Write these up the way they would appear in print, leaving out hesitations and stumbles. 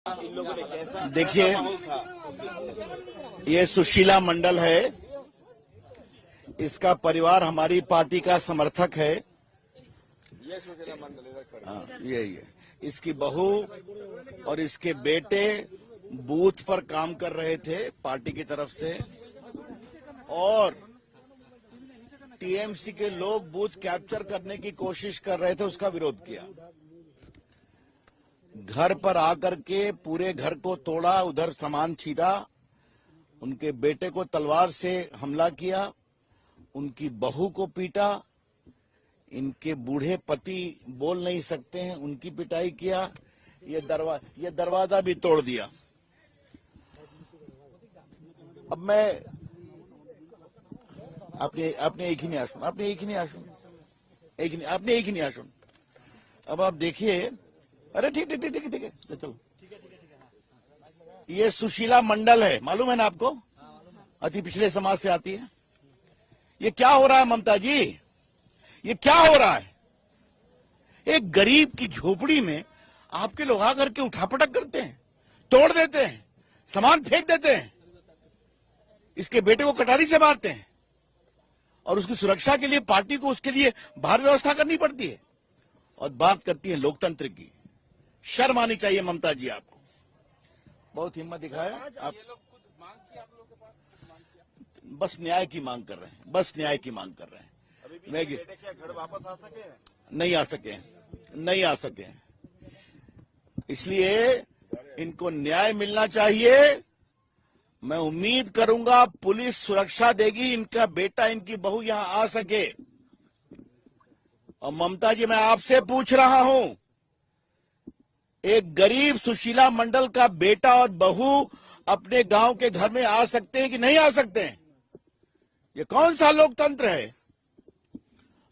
देखिए, ये सुशीला मंडल है, इसका परिवार हमारी पार्टी का समर्थक है। ये सुशीला मंडल इधर खड़े। हाँ, यही है। इसकी बहू और इसके बेटे बूथ पर काम कर रहे थे पार्टी की तरफ से, और टीएमसी के लोग बूथ कैप्चर करने की कोशिश कर रहे थे, उसका विरोध किया। घर पर आकर के पूरे घर को तोड़ा, उधर सामान छीना, उनके बेटे को तलवार से हमला किया, उनकी बहू को पीटा, इनके बूढ़े पति बोल नहीं सकते हैं, उनकी पिटाई किया, ये दरवाजा भी तोड़ दिया। अब मैं अपने एक ही नहीं आशुन अब आप देखिए। अरे ठीक है, चलो। ये सुशीला मंडल है, मालूम है ना आपको? अति पिछड़े समाज से आती है। ये क्या हो रहा है ममता जी? ये क्या हो रहा है? एक गरीब की झोपड़ी में आपके लोग आकर के उठापटक करते हैं, तोड़ देते हैं, सामान फेंक देते हैं, इसके बेटे को कटारी से मारते हैं, और उसकी सुरक्षा के लिए पार्टी को उसके लिए बाहर व्यवस्था करनी पड़ती है, और बात करती है लोकतंत्र की। शर्म आनी चाहिए ममता जी आपको। बहुत हिम्मत दिखाया आप। बस न्याय की मांग कर रहे हैं, बस न्याय की मांग कर रहे हैं। अभी क्या घर वापस आ सके? नहीं आ सके। इसलिए इनको न्याय मिलना चाहिए। मैं उम्मीद करूंगा पुलिस सुरक्षा देगी, इनका बेटा इनकी बहू यहां आ सके। और ममता जी, मैं आपसे पूछ रहा हूं, एक गरीब सुशीला मंडल का बेटा और बहू अपने गांव के घर में आ सकते हैं कि नहीं आ सकते हैं? ये कौन सा लोकतंत्र है?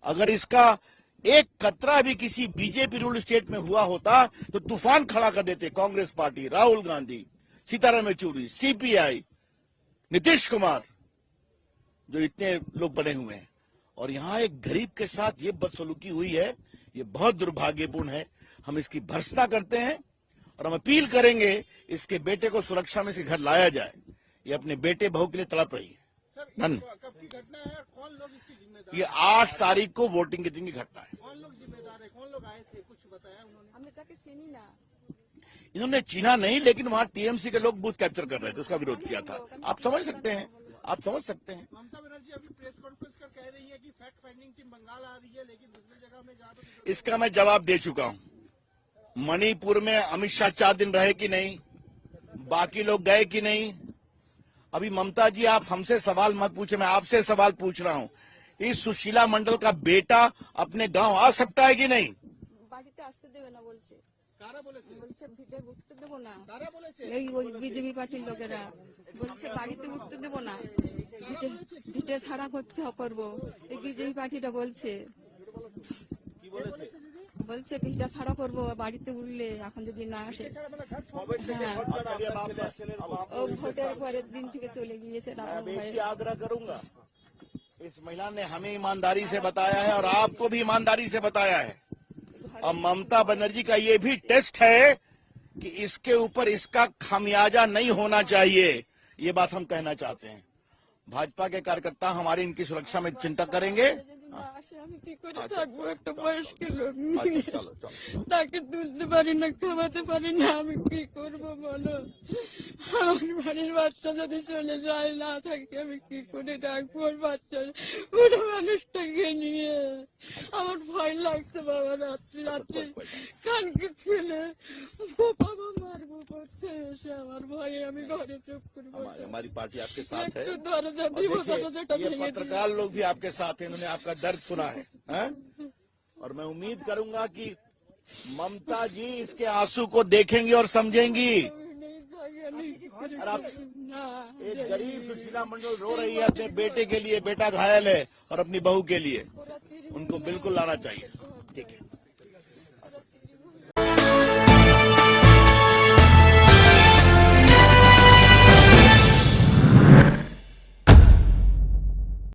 अगर इसका एक कतरा भी किसी बीजेपी रूल स्टेट में हुआ होता तो तूफान खड़ा कर देते कांग्रेस पार्टी, राहुल गांधी, सीताराम येचुरी, सीपीआई, नीतीश कुमार, जो इतने लोग बने हुए हैं। और यहां एक गरीब के साथ ये बदसलूकी हुई है, ये बहुत दुर्भाग्यपूर्ण है। हम इसकी भर्त्सना करते हैं और हम अपील करेंगे इसके बेटे को सुरक्षा में से घर लाया जाए। ये अपने बेटे बहू के लिए तड़प रही है। कब की घटना है? कौन लोग इसकी जिम्मेदार? ये 8 तारीख को वोटिंग के दिन की घटना है। कौन लोग जिम्मेदार है? कौन लोग आए थे? कुछ बताया उन्होंने? हमने कहा कि चीनी ना, इन्होंने चीना नहीं, लेकिन वहां टीएमसी के लोग बूथ कैप्चर कर रहे थे, उसका विरोध किया था। आप समझ सकते हैं। ममता बनर्जी अभी प्रेस कॉन्फ्रेंस कर कह रही है कि फैक्ट फाइंडिंग टीम बंगाल आ रही है, लेकिन दूसरी जगह में जहाँ तो इसका मैं जवाब दे चुका हूं। मणिपुर में अमित शाह 4 दिन रहे कि नहीं, बाकी लोग गए कि नहीं? अभी ममता जी, आप हमसे सवाल मत पूछे, मैं आपसे सवाल पूछ रहा हूं। इस सुशीला मंडल का बेटा अपने गांव आ सकता है कि नहीं? বাড়িতে আসতে দেবে না বলছে। कारा बोलेছে? বলছে ভিটে উঠতে দেবো না। कारा बोलेছে? এই ওই বিজেপি পার্টির লোকেরা বলছে বাড়িতে উঠতে দেবো না, ভিটে ছাড়া করতে করবো। এই বিজেপি পার্টিটা বলছে, বলছে ভিটা ছাড়া করবো বাড়িতে উঠলে, এখন যদি না আসে। হ্যাঁ, ও ভোটের পরের দিন থেকে চলে গিয়েছে। मैं एक ही आग्रह करूंगा, इस महिला ने हमें ईमानदारी से बताया है और आपको भी ईमानदारी से बताया है। और ममता बनर्जी का ये भी टेस्ट है कि इसके ऊपर इसका खामियाजा नहीं होना चाहिए। ये बात हम कहना चाहते हैं। भाजपा के कार्यकर्ता हमारी इनकी सुरक्षा में चिंता करेंगे। না আসে আমি কি করে থাকবো? একটা বয়স্ক লোক নিয়ে चलो তাকে তুলতে পারি না, খাওয়াতে পারি না, আমি কি করবো বলো? আমার বাড়ির বাচ্চা যদি চলে যায়, না থাকে, আমি কি করে রাখবো ওর বাচ্চা, ওরা মানুষটাকে নিয়ে? আমার ভয় লাগছে বাবা। রাত্রি কালকে ছেলে বাবা মারবো করছে এসে, আমার ভয়ে আমি ঘরে চুপ করবো। हमारी पार्टी आपके साथ है। একটু দরজা দিব, और देखिए, দরজাটা ये ভেঙে দিই। पत्रकार लोग भी आपके साथ हैं, इन्होंने आपका दर्द सुना है, हैं? और मैं उम्मीद करूंगा कि ममता जी इसके आंसू को देखेंगी और समझेंगी। और आप एक गरीब सुशीला मंडल रो रही है अपने बेटे के लिए, बेटा घायल है, और अपनी बहू के लिए, उनको बिल्कुल लाना चाहिए। ठीक है।